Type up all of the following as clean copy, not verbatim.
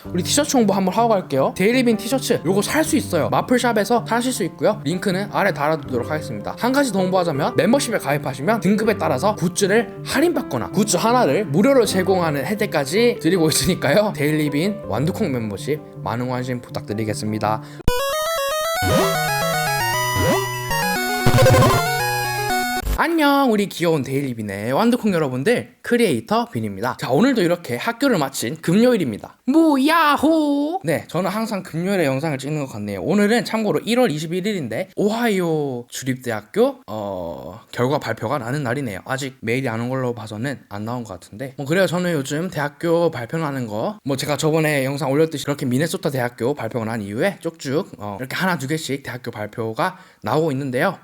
우리 티셔츠 홍보 한번 하고 갈게요. 데일리빈 티셔츠 요거 살 수 있어요. 마플샵에서 사실 수 있고요. 링크는 아래 달아두도록 하겠습니다. 한 가지 더 홍보하자면 멤버십에 가입하시면 등급에 따라서 굿즈를 할인받거나 굿즈 하나를 무료로 제공하는 혜택까지 드리고 있으니까요. 데일리빈 완두콩 멤버십 많은 관심 부탁드리겠습니다. 안녕, 우리 귀여운 데일리빈의 완두콩 여러분들, 크리에이터 빈입니다. 자, 오늘도 이렇게 학교를 마친 금요일입니다. 무야호! 네, 저는 항상 금요일에 영상을 찍는 것 같네요. 오늘은 참고로 1월 21일인데 오하이오 주립대학교 결과 발표가 나는 날이네요. 아직 메일이 안 온 걸로 봐서는 안 나온 것 같은데 그래요. 저는 요즘 대학교 발표나는 거 제가 저번에 영상 올렸듯이 그렇게 미네소타 대학교 발표가 난 이후에 쭉쭉 이렇게 하나 두 개씩 대학교 발표가 나오고 있는데요.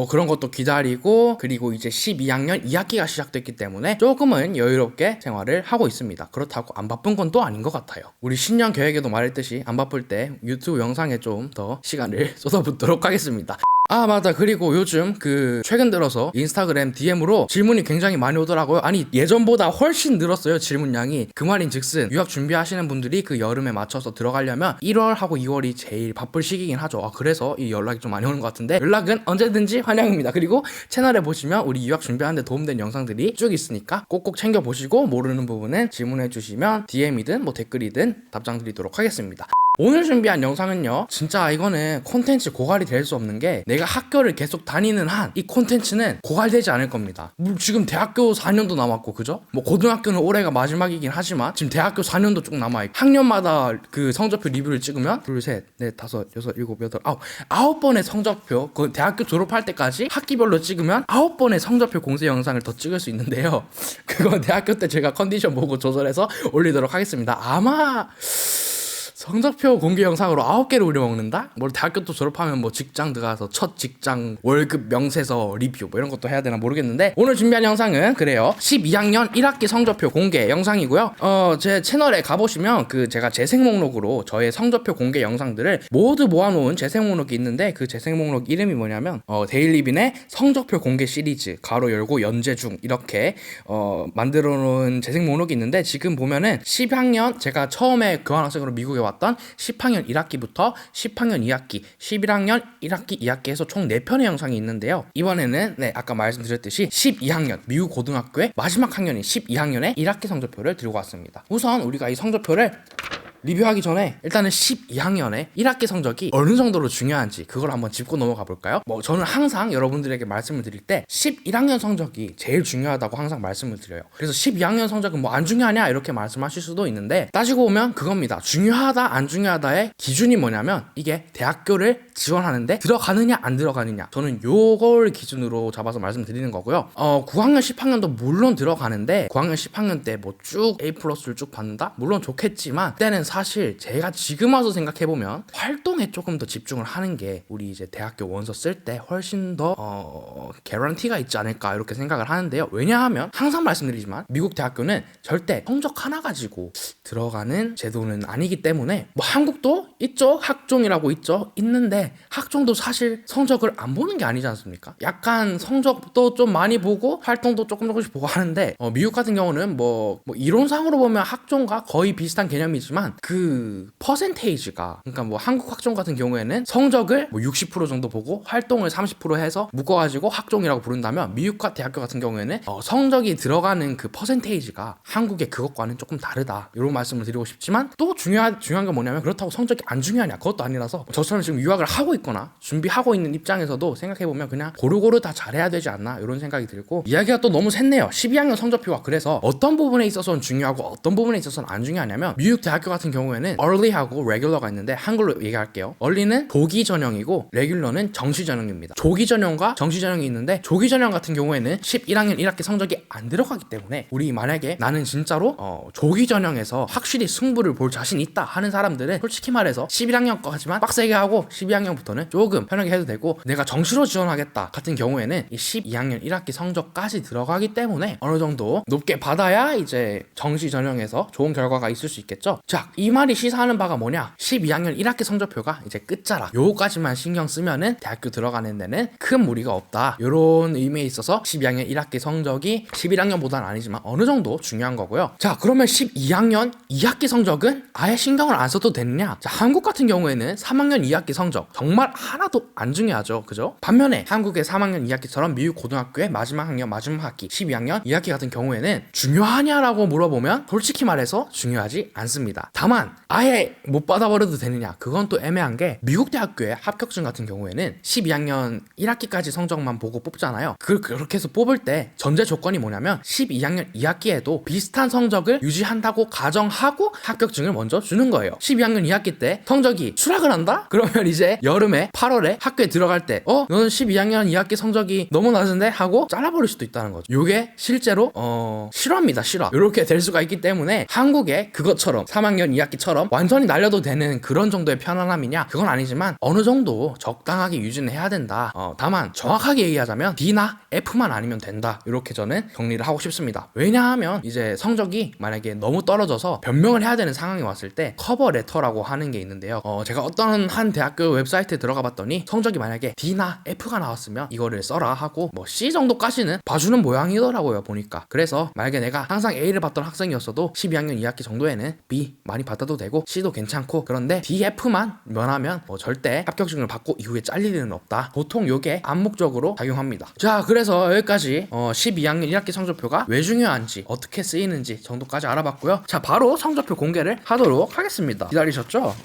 그런 것도 기다리고, 그리고 이제 12학년 2학기가 시작됐기 때문에 조금은 여유롭게 생활을 하고 있습니다. 그렇다고 안 바쁜 건 또 아닌 것 같아요. 우리 신년 계획에도 말했듯이 안 바쁠 때 유튜브 영상에 좀 더 시간을 쏟아붓도록 하겠습니다. 아, 맞다. 그리고 요즘 최근 들어서 인스타그램 DM으로 질문이 굉장히 많이 오더라고요. 아니, 예전보다 훨씬 늘었어요, 질문량이. 그 말인 즉슨 유학 준비하시는 분들이 그 여름에 맞춰서 들어가려면 1월하고 2월이 제일 바쁠 시기긴 하죠. 그래서 이 연락이 좀 많이 오는 것 같은데 연락은 언제든지 환영입니다. 그리고 채널에 보시면 우리 유학 준비하는 데 도움된 영상들이 쭉 있으니까 꼭꼭 챙겨보시고, 모르는 부분은 질문해 주시면 DM이든 댓글이든 답장 드리도록 하겠습니다. 오늘 준비한 영상은요, 진짜 이거는 콘텐츠 고갈이 될 수 없는 게, 내가 학교를 계속 다니는 한 이 콘텐츠는 고갈되지 않을 겁니다. 지금 대학교 4년도 남았고, 그죠? 고등학교는 올해가 마지막이긴 하지만 지금 대학교 4년도 쭉 남아있고, 학년마다 그 성적표 리뷰를 찍으면 둘, 셋, 넷, 다섯, 여섯, 일곱, 여덟, 아홉 번의 성적표, 그 대학교 졸업할 때까지 학기별로 찍으면 9번의 성적표 공세 영상을 더 찍을 수 있는데요. 그건 대학교 때 제가 컨디션 보고 조절해서 올리도록 하겠습니다. 아마 성적표 공개 영상으로 9개를 우려먹는다? 대학교 또 졸업하면 직장 들어가서 첫 직장 월급 명세서 리뷰 이런 것도 해야 되나 모르겠는데, 오늘 준비한 영상은 그래요, 12학년 1학기 성적표 공개 영상이고요. 제 채널에 가보시면 제가 재생 목록으로 저의 성적표 공개 영상들을 모두 모아놓은 재생 목록이 있는데, 그 재생 목록 이름이 뭐냐면 데일리빈의 성적표 공개 시리즈 가로 열고 연재 중, 이렇게 만들어 놓은 재생 목록이 있는데, 지금 보면은 10학년 제가 처음에 교환학생으로 미국에 왔던 10학년 1학기부터 10학년 2학기, 11학년 1학기, 2학기에서 총 4편의 영상이 있는데요. 이번에는 아까 말씀드렸듯이 12학년 미국 고등학교의 마지막 학년인 12학년의 1학기 성적표를 들고 왔습니다. 우선 우리가 이 성적표를 리뷰하기 전에 일단은 12학년의 1학기 성적이 어느 정도로 중요한지 그걸 한번 짚고 넘어가 볼까요? 저는 항상 여러분들에게 말씀을 드릴 때 11학년 성적이 제일 중요하다고 항상 말씀을 드려요. 그래서 12학년 성적은 안 중요하냐 이렇게 말씀하실 수도 있는데, 따지고 보면 그겁니다. 중요하다 안 중요하다의 기준이 뭐냐면, 이게 대학교를 지원하는데 들어가느냐 안 들어가느냐, 저는 요걸 기준으로 잡아서 말씀드리는 거고요. 9학년 10학년도 물론 들어가는데 9학년 10학년 때 쭉 A+를 쭉 받는다? 물론 좋겠지만, 그때는 사실 제가 지금 와서 생각해보면 활동에 조금 더 집중을 하는 게 우리 이제 대학교 원서 쓸 때 훨씬 더 개런티가 있지 않을까 이렇게 생각을 하는데요. 왜냐하면 항상 말씀드리지만 미국 대학교는 절대 성적 하나 가지고 들어가는 제도는 아니기 때문에, 한국도 있죠, 학종이라고 있는데 학종도 사실 성적을 안 보는 게 아니지 않습니까? 약간 성적도 좀 많이 보고 활동도 조금씩 보고 하는데, 미국 같은 경우는 이론상으로 보면 학종과 거의 비슷한 개념이지만 그 퍼센테이지가, 그러니까 한국 학종 같은 경우에는 성적을 60% 정도 보고 활동을 30% 해서 묶어가지고 학종이라고 부른다면, 미국 대학교 같은 경우에는 성적이 들어가는 그 퍼센테이지가 한국의 그것과는 조금 다르다, 이런 말씀을 드리고 싶지만, 또 중요한 건 뭐냐면, 그렇다고 성적이 안 중요하냐, 그것도 아니라서 저처럼 지금 유학을 하고 있거나 준비하고 있는 입장에서도 생각해보면 그냥 고루고루 다 잘해야 되지 않나 이런 생각이 들고, 이야기가 또 너무 샜네요. 12학년 성적표가 그래서 어떤 부분에 있어서는 중요하고 어떤 부분에 있어서는 안 중요하냐면, 미국 대학교 같은 경우에는 early하고 regular가 있는데, 한글로 얘기할게요. early는 조기 전형이고 regular는 정시 전형입니다. 조기 전형과 정시 전형이 있는데, 조기 전형 같은 경우에는 11학년 1학기 성적이 안 들어가기 때문에, 우리 만약에 나는 진짜로 조기 전형에서 확실히 승부를 볼 자신 있다 하는 사람들은 솔직히 말해서 11학년 거지만 빡세게 하고 12학년부터는 조금 편하게 해도 되고, 내가 정시로 지원하겠다 같은 경우에는 이 12학년 1학기 성적까지 들어가기 때문에 어느 정도 높게 받아야 이제 정시 전형에서 좋은 결과가 있을 수 있겠죠. 자, 이 말이 시사하는 바가 뭐냐? 12학년 1학기 성적표가 이제 끝자락 요거까지만 신경 쓰면은 대학교 들어가는 데는 큰 무리가 없다. 요런 의미에 있어서 12학년 1학기 성적이 11학년보다는 아니지만 어느 정도 중요한 거고요. 자, 그러면 12학년 2학기 성적은 아예 신경을 안 써도 되느냐? 자, 한국 같은 경우에는 3학년 2학기 성적 정말 하나도 안 중요하죠. 그죠? 반면에 한국의 3학년 2학기처럼 미국 고등학교의 마지막 학년 마지막 학기 12학년 2학기 같은 경우에는 중요하냐라고 물어보면 솔직히 말해서 중요하지 않습니다. 다만 아예 못 받아버려도 되느냐? 그건 또 애매한 게 미국 대학교의 합격증 같은 경우에는 12학년 1학기까지 성적만 보고 뽑잖아요. 그렇게 해서 뽑을 때 전제 조건이 뭐냐면 12학년 2학기에도 비슷한 성적을 유지한다고 가정하고 합격증을 먼저 주는 거예요. 12학년 2학기 때 성적이 추락을 한다? 그러면 이제 여름에 8월에 학교에 들어갈 때 너는 12학년 2학기 성적이 너무 낮은데? 하고 잘라버릴 수도 있다는 거죠. 요게 실제로 실화입니다. 실화. 요렇게 될 수가 있기 때문에 한국의 그것처럼 3학년 2학기처럼 완전히 날려도 되는 그런 정도의 편안함이냐? 그건 아니지만 어느 정도 적당하게 유지는 해야 된다. 다만 정확하게 얘기하자면 D나 F만 아니면 된다. 이렇게 저는 정리를 하고 싶습니다. 왜냐하면 이제 성적이 만약에 너무 떨어져서 변명을 해야 되는 상황이 왔을 때 커버 레터라고 하는 게 있는데요. 제가 어떤 한 대학교 웹사이트에 들어가 봤더니 성적이 만약에 D나 F가 나왔으면 이거를 써라 하고 뭐 C 정도까지는 봐주는 모양이더라고요. 보니까. 그래서 만약에 내가 항상 A를 받던 학생이었어도 12학년 2학기 정도에는 B 많이 받아도 되고 C도 괜찮고, 그런데 D, F만 면하면 절대 합격증을 받고 이후에 잘릴 일은 없다. 보통 요게 암묵적으로 작용합니다. 자, 그래서 여기까지 12학년 1학기 성적표가 왜 중요한지 어떻게 쓰이는지 정도까지 알아봤고요. 자, 바로 성적표 공개를 하도록 하겠습니다. 기다리셨죠?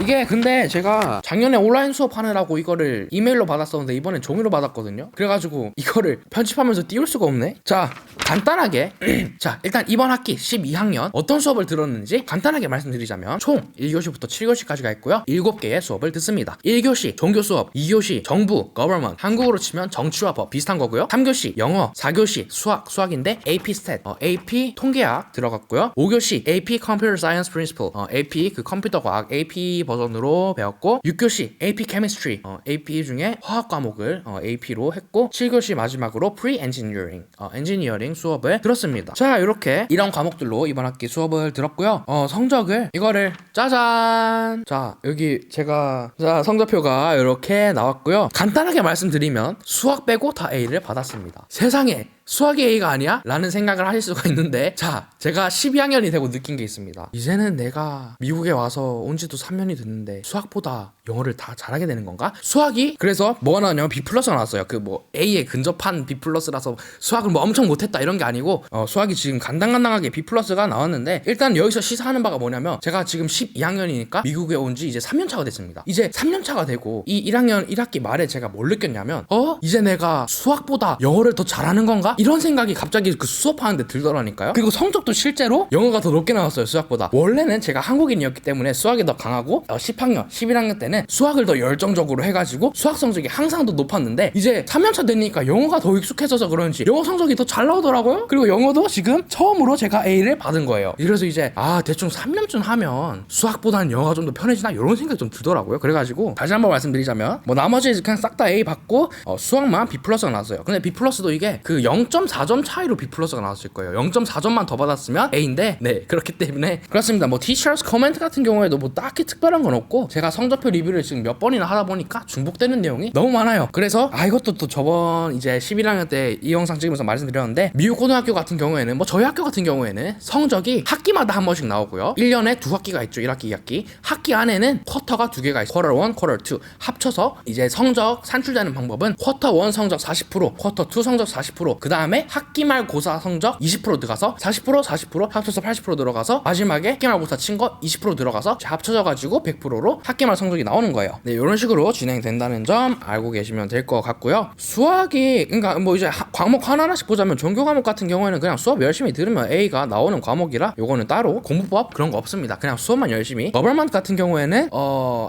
이게 근데 제가 작년에 온라인 수업하느라고 이거를 이메일로 받았었는데 이번엔 종이로 받았거든요. 그래가지고 이거를 편집하면서 띄울 수가 없네. 자, 간단하게 자, 일단 이번 학기 12학년 어떤 수업을 들었는지 간단하게 말씀드리자면 총 1교시부터 7교시까지가 있고요. 7개의 수업을 듣습니다. 1교시 종교 수업, 2교시 정부, government, 한국으로 치면 정치와 법 비슷한 거고요. 3교시 영어, 4교시 수학인데 AP 스탯, AP 통계학 들어갔고요. 5교시 AP Computer Science Principle, AP 그 컴퓨터 과학 AP 버전으로 배웠고, 6교시 AP Chemistry, AP 중에 화학 과목을 AP로 했고, 7교시 마지막으로 Pre-Engineering, 엔지니어링 수업을 들었습니다. 자, 이렇게 이런 과목들로 이번 학기 수업을 들었고요. 성적을 이거를 짜잔! 자, 여기 제가 성적표가 이렇게 나왔고요. 간단하게 말씀드리면 수학 빼고 다 A를 받았습니다. 세상에 수학이 A가 아니야? 라는 생각을 하실 수가 있는데, 자, 제가 12학년이 되고 느낀 게 있습니다. 이제는 내가 미국에 와서 온 지도 3년이 됐는데 수학보다 영어를 다 잘하게 되는 건가? 수학이 그래서 뭐가 나왔냐면 B 플러스가 나왔어요. 그 뭐 A에 근접한 B 플러스라서 수학을 뭐 엄청 못했다 이런 게 아니고 수학이 지금 간당간당하게 B 플러스가 나왔는데, 일단 여기서 시사하는 바가 뭐냐면 제가 지금 12학년이니까 미국에 온 지 이제 3년차가 됐습니다. 이제 3년차가 되고 이 1학년 1학기 말에 제가 뭘 느꼈냐면 이제 내가 수학보다 영어를 더 잘하는 건가? 이런 생각이 갑자기 그 수업하는데 들더라니까요. 그리고 성적도 실제로 영어가 더 높게 나왔어요. 수학보다. 원래는 제가 한국인이었기 때문에 수학이 더 강하고 10학년, 11학년 때는 수학을 더 열정적으로 해가지고 수학 성적이 항상 더 높았는데, 이제 3년차 되니까 영어가 더 익숙해져서 그런지 영어 성적이 더 잘 나오더라고요. 그리고 영어도 지금 처음으로 제가 A를 받은 거예요. 그래서 이제 대충 3년쯤 하면 수학보다는 영어가 좀 더 편해지나 이런 생각이 좀 들더라고요. 그래가지고 다시 한번 말씀드리자면 나머지 그냥 싹 다 A 받고 수학만 B 플러스가 나왔어요. 근데 B 플러스도 이게 그 0.4점 차이로 B 플러스가 나왔을 거예요. 0.4점만 더 받았으면 A인데, 네, 그렇기 때문에 그렇습니다. 뭐 Teachers Comment 같은 경우에도 뭐 딱히 특별한 건 없고, 제가 성적표 리뷰를 지금 몇 번이나 하다 보니까 중복되는 내용이 너무 많아요. 그래서 이것도 또 저번 이제 11학년 때 이 영상 찍으면서 말씀드렸는데, 미국 고등학교 같은 경우에는 뭐 저희 학교 같은 경우에는 성적이 학기마다 한 번씩 나오고요. 1년에 2학기가 있죠. 1학기, 2학기. 학기 안에는 쿼터가 2개가 있어요. 쿼터 1, 쿼터 2 합쳐서 이제 성적 산출되는 방법은 쿼터 1 성적 40%, 쿼터 2 성적 40%, 그 다음에 학기말 고사 성적 20% 들어가서 40% 합쳐서 80% 들어가서 마지막에 학기말 고사 친 거 20% 들어가서 합쳐져가지고 100%로 학기말 성적이 나오는 거예요. 네, 이런 식으로 진행된다는 점 알고 계시면 될 것 같고요. 수학이 그러니까 뭐 이제 과목 하나하나씩 보자면 종교 과목 같은 경우에는 그냥 수업 열심히 들으면 A가 나오는 과목이라 요거는 따로 공부법 그런 거 없습니다. 그냥 수업만 열심히. 거벌먼트 같은 경우에는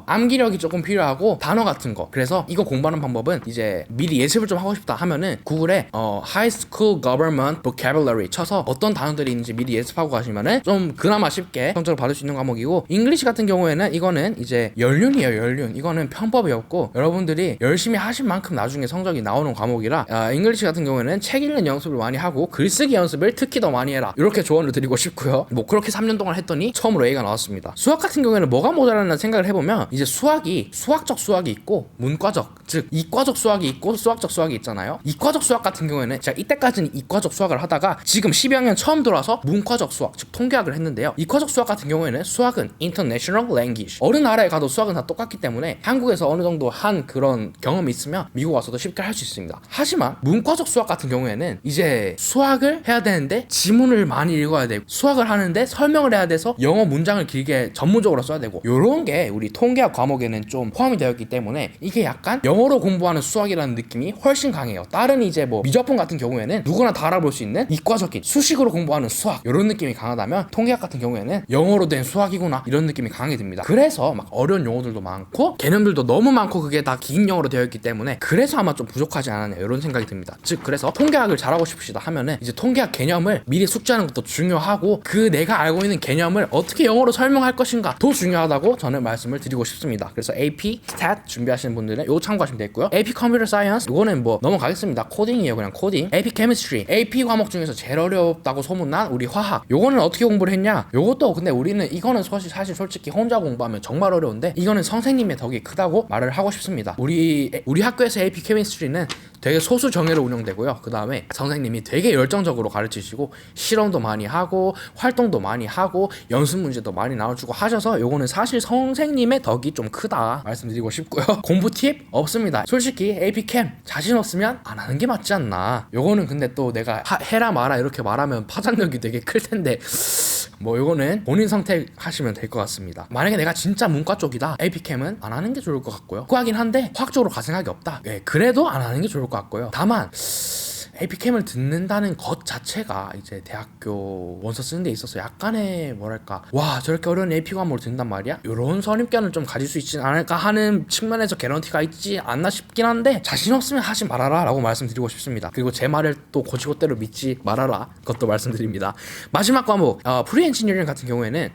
암기력이 조금 필요하고 단어 같은 거. 그래서 이거 공부하는 방법은 이제 미리 예습을 좀 하고 싶다 하면은 구글에 high high school government vocabulary 쳐서 어떤 단어들이 있는지 미리 예습하고 가시면은 좀 그나마 쉽게 성적을 받을 수 있는 과목이고, 잉글리시 같은 경우에는 이거는 이제 연륜이에요. 연륜. 이거는 편법이었고 여러분들이 열심히 하신 만큼 나중에 성적이 나오는 과목이라 잉글리시 같은 경우에는 책 읽는 연습을 많이 하고 글쓰기 연습을 특히 더 많이 해라, 이렇게 조언을 드리고 싶고요. 뭐 그렇게 3년 동안 했더니 처음으로 A가 나왔습니다. 수학 같은 경우에는 뭐가 모자라나 생각을 해보면 이제 수학이 수학적 수학이 있고 문과적, 즉 이과적 수학이 있고 수학적 수학이 있잖아요. 이과적 수학 같은 경우에는 제가 이때까지는 이과적 수학을 하다가 지금 12학년 처음 들어와서 문과적 수학, 즉 통계학을 했는데요. 이과적 수학 같은 경우에는 수학은 international language, 어느 나라에 가도 수학은 다 똑같기 때문에 한국에서 어느 정도 한 그런 경험이 있으면 미국 와서도 쉽게 할 수 있습니다. 하지만 문과적 수학 같은 경우에는 이제 수학을 해야 되는데 지문을 많이 읽어야 되고, 수학을 하는데 설명을 해야 돼서 영어 문장을 길게 전문적으로 써야 되고, 요런 게 우리 통계학 과목에는 좀 포함이 되어 있기 때문에 이게 약간 영어로 공부하는 수학이라는 느낌이 훨씬 강해요. 다른 이제 뭐 미적분 같은 경우에는 누구나 다 알아볼 수 있는 이과적인 수식으로 공부하는 수학, 요런 느낌이 강하다면 통계학 같은 경우에는 영어로 된 수학이구나, 이런 느낌이 강하게 듭니다. 그래서 막 어려운 용어들도 많고 개념들도 너무 많고 그게 다 긴 영어로 되어 있기 때문에 그래서 아마 좀 부족하지 않았냐, 이런 생각이 듭니다. 즉 그래서 통계학을 잘하고 싶으시다 하면은 이제 통계학 개념을 미리 숙지하는 것도 중요하고, 그 내가 알고 있는 개념을 어떻게 영어로 설명할 것인가 더 중요하다고 저는 말씀을 드리고 싶습니다. 그래서 AP Stat 준비하시는 분들은 요거 참고하시면 되겠고요. AP Computer Science 요거는 뭐 넘어가겠습니다. 코딩이에요. 그냥 코딩. AP Chemistry, AP 과목 중에서 제일 어렵다고 소문난 우리 화학, 요거는 어떻게 공부를 했냐, 요것도 근데 우리는 이거는 사실 솔직히 혼자 공부하면 정말 어려운데 이거는 선생님의 덕이 크다고 말을 하고 싶습니다. 우리 학교에서 AP Chemistry는 되게 소수 정예로 운영되고요. 그 다음에 선생님이 되게 열정적으로 가르치시고 실험도 많이 하고 활동도 많이 하고 연습 문제도 많이 나눠주고 하셔서 요거는 사실 선생님의 덕이 좀 크다 말씀드리고 싶고요. 공부 팁 없습니다. 솔직히 AP Chem 자신 없으면 안 하는 게 맞지 않나. 요거는 근데 또 내가 해라 마라 이렇게 말하면 파장력이 되게 클 텐데 뭐 요거는 본인 선택하시면 될 것 같습니다. 만약에 내가 진짜 문과 쪽이다, AP Chem은 안 하는 게 좋을 것 같고요. 과긴 한데 화학적으로 갈 생각이 없다, 그래도 안 하는 게 좋을 것 같고요. 다만 AP캠을 듣는다는 것 자체가 이제 대학교 원서 쓰는 데 있어서 약간의 뭐랄까, 와 저렇게 어려운 AP 과목을 듣는단 말이야? 요런 선입견을 좀 가질 수 있지 않을까 하는 측면에서 개런티가 있지 않나 싶긴 한데, 자신 없으면 하지 말아라 라고 말씀드리고 싶습니다. 그리고 제 말을 또 고지고대로 믿지 말아라, 그것도 말씀드립니다. 마지막 과목 프리 엔지니어링 같은 경우에는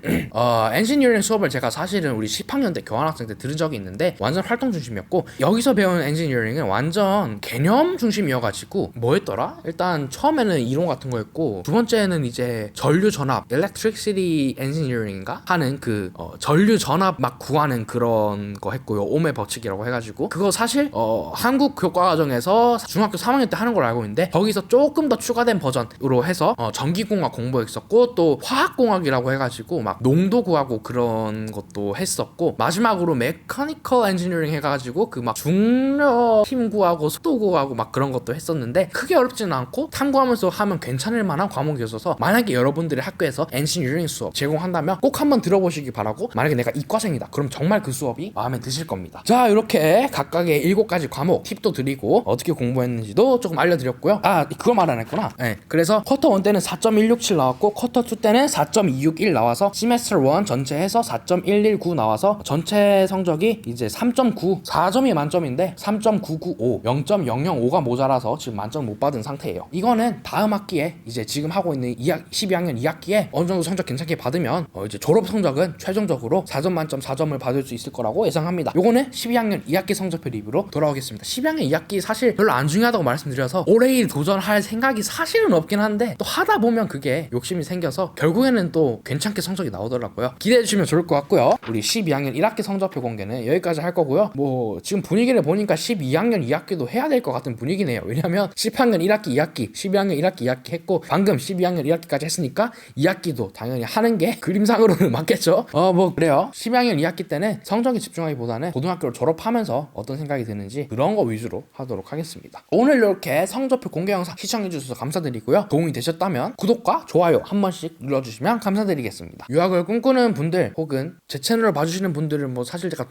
엔지니어링 수업을 제가 사실은 우리 10학년 때 교환학생 때 들은 적이 있는데 완전 활동 중심이었고, 여기서 배운 엔지니어링은 완전 개념 중심이어가지고 뭐였더라? 일단 처음에는 이론 같은 거였고, 두 번째는 이제 전류 전압 electricity engineering인가 하는 그 전류 전압 막 구하는 그런 거 했고요. ohm의 법칙이라고 해가지고 그거 사실 한국 교과 과정에서 중학교 3학년 때 하는 걸 알고 있는데, 거기서 조금 더 추가된 버전으로 해서 전기공학 공부했었고, 또 화학공학이라고 해가지고 막 농도 구하고 그런 것도 했었고, 마지막으로 mechanical engineering 해가지고 그 막 중력 힘 구하고 속도 구하고 막 그런 것도 했었는데, 크게 어렵지는 않고 탐구하면서 하면 괜찮을 만한 과목이었어서 만약에 여러분들의 학교에서 엔지니어링 수업 제공한다면 꼭 한번 들어보시기 바라고, 만약에 내가 이과생이다 그럼 정말 그 수업이 마음에 드실 겁니다. 자, 이렇게 각각의 7가지 과목 팁도 드리고 어떻게 공부했는지도 조금 알려드렸고요. 그거 말 안 했구나. 네, 그래서 쿼터 1 때는 4.167 나왔고 쿼터 2 때는 4.261 나와서 시메스터 1 전체 해서 4.119 나와서 전체 성적이 이제 3.9, 4점이 만점인데 3.995, 0.005가 모자라서 지금 만점 못 받은 상태예요. 이거는 다음 학기에 이제 지금 하고 있는 12학년 2학기에 어느 정도 성적 괜찮게 받으면 이제 졸업 성적은 최종적으로 4점 만점 4점을 받을 수 있을 거라고 예상합니다. 요거는 12학년 2학기 성적표 리뷰로 돌아오겠습니다. 12학년 2학기 사실 별로 안 중요하다고 말씀드려서 올해 도전할 생각이 사실은 없긴 한데, 또 하다 보면 그게 욕심이 생겨서 결국에는 또 괜찮게 성적이 나오더라고요. 기대해 주시면 좋을 것 같고요. 우리 12학년 1학기 성적표 공개는 여기까지 할 거고요. 뭐 지금 분위기를 보니까 12학년 2학기도 해야 될 것 같은 분위기네요. 왜냐면 10학년 1학기 2학기 12학년 1학기 2학기 했고 방금 12학년 1학기까지 했으니까 2학기도 당연히 하는 게 그림상으로는 맞겠죠. 뭐 그래요. 12학년 2학기 때는 성적에 집중하기보다는 고등학교를 졸업하면서 어떤 생각이 드는지 그런 거 위주로 하도록 하겠습니다. 오늘 이렇게 성적표 공개 영상 시청해 주셔서 감사드리고요. 도움이 되셨다면 구독과 좋아요 한 번씩 눌러주시면 감사드리겠습니다. 유학을 꿈꾸는 분들 혹은 제 채널을 봐주시는 분들은 뭐 사실 제가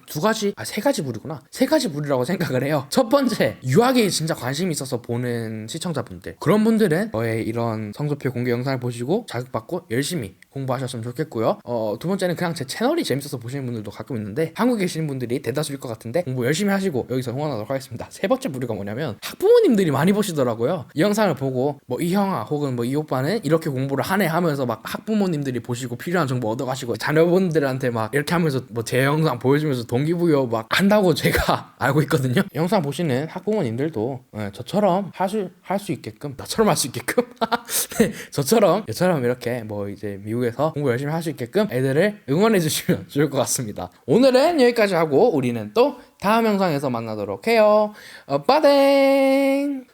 세 가지 부류구나. 세 가지 부류라고 생각을 해요. 첫 번째, 유학에 진짜 관심이 있어서 보는 시청자분들, 그런 분들은 저의 이런 성적표 공개 영상을 보시고 자극받고 열심히 공부하셨으면 좋겠고요. 두 번째는 그냥 제 채널이 재밌어서 보시는 분들도 가끔 있는데 한국에 계시는 분들이 대다수일 것 같은데 공부 열심히 하시고 여기서 응원하도록 하겠습니다. 세 번째 부류가 뭐냐면 학부모님 학부모님들이 많이 보시더라고요. 이 영상을 보고 뭐 이 형아 혹은 뭐 이 오빠는 이렇게 공부를 하네 하면서 막 학부모님들이 보시고 필요한 정보 얻어가시고 자녀분들한테 막 이렇게 하면서 뭐 제 영상 보여주면서 동기부여 막 한다고 제가 알고 있거든요. 영상 보시는 학부모님들도 저처럼 할 수 있게끔 네, 저처럼 이렇게 뭐 이제 미국에서 공부 열심히 할 수 있게끔 애들을 응원해 주시면 좋을 것 같습니다. 오늘은 여기까지 하고 우리는 또 다음 영상에서 만나도록 해요. 빠댕.